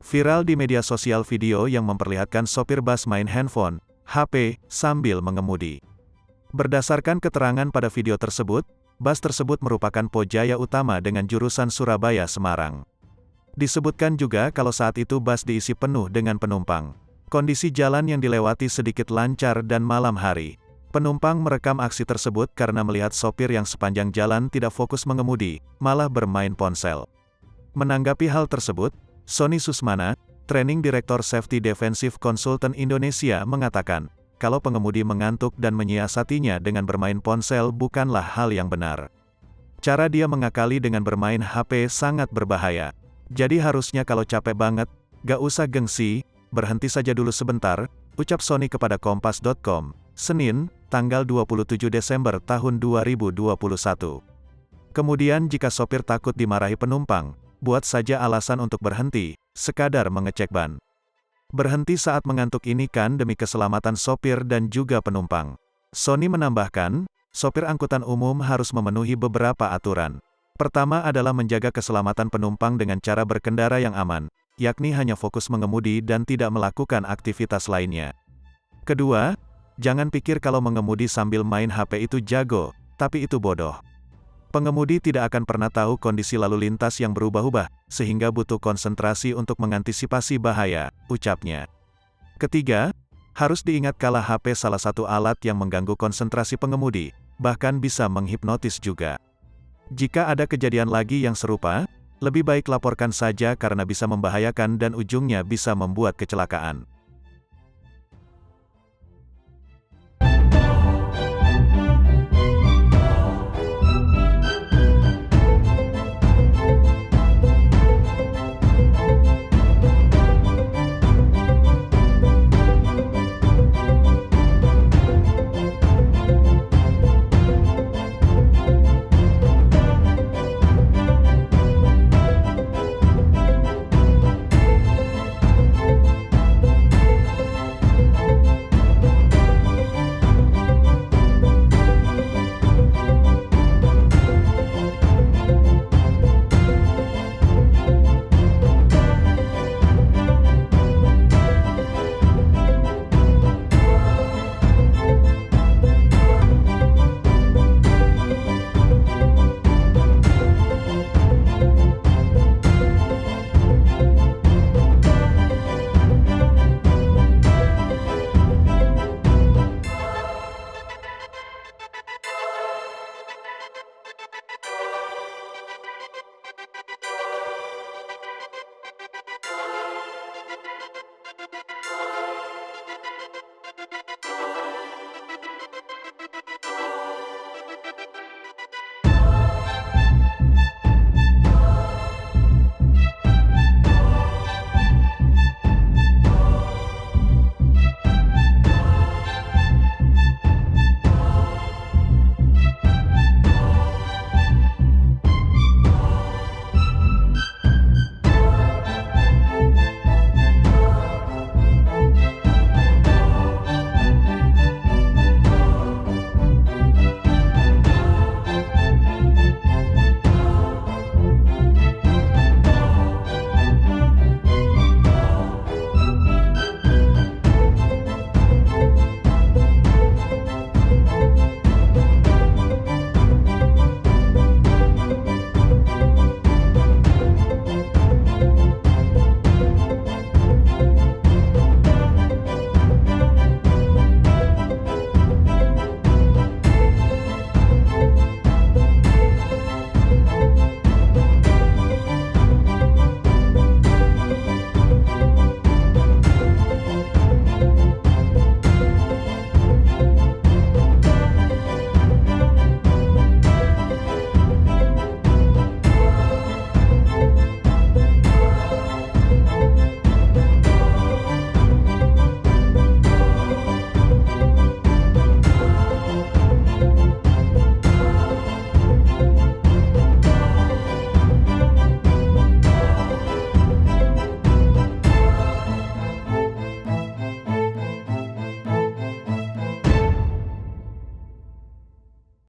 Viral di media sosial video yang memperlihatkan sopir bus main handphone, HP, sambil mengemudi. Berdasarkan keterangan pada video tersebut, bus tersebut merupakan Pojaya Utama dengan jurusan Surabaya-Semarang. Disebutkan juga kalau saat itu bus diisi penuh dengan penumpang. Kondisi jalan yang dilewati sedikit lancar dan malam hari. Penumpang merekam aksi tersebut karena melihat sopir yang sepanjang jalan tidak fokus mengemudi, malah bermain ponsel. Menanggapi hal tersebut, Sony Susmana, Training Director Safety Defensive Consultant Indonesia mengatakan, kalau pengemudi mengantuk dan menyiasatinya dengan bermain ponsel bukanlah hal yang benar. Cara dia mengakali dengan bermain HP sangat berbahaya. Jadi harusnya kalau capek banget, gak usah gengsi, berhenti saja dulu sebentar, ucap Sony kepada Kompas.com, Senin, tanggal 27 Desember tahun 2021. Kemudian jika sopir takut dimarahi penumpang, buat saja alasan untuk berhenti, sekadar mengecek ban. Berhenti saat mengantuk ini kan demi keselamatan sopir dan juga penumpang. Sony menambahkan, sopir angkutan umum harus memenuhi beberapa aturan. Pertama adalah menjaga keselamatan penumpang dengan cara berkendara yang aman, yakni hanya fokus mengemudi dan tidak melakukan aktivitas lainnya. Kedua, jangan pikir kalau mengemudi sambil main HP itu jago, tapi itu bodoh. Pengemudi tidak akan pernah tahu kondisi lalu lintas yang berubah-ubah, sehingga butuh konsentrasi untuk mengantisipasi bahaya, ucapnya. Ketiga, harus diingat kalau HP salah satu alat yang mengganggu konsentrasi pengemudi, bahkan bisa menghipnotis juga. Jika ada kejadian lagi yang serupa, lebih baik laporkan saja karena bisa membahayakan dan ujungnya bisa membuat kecelakaan.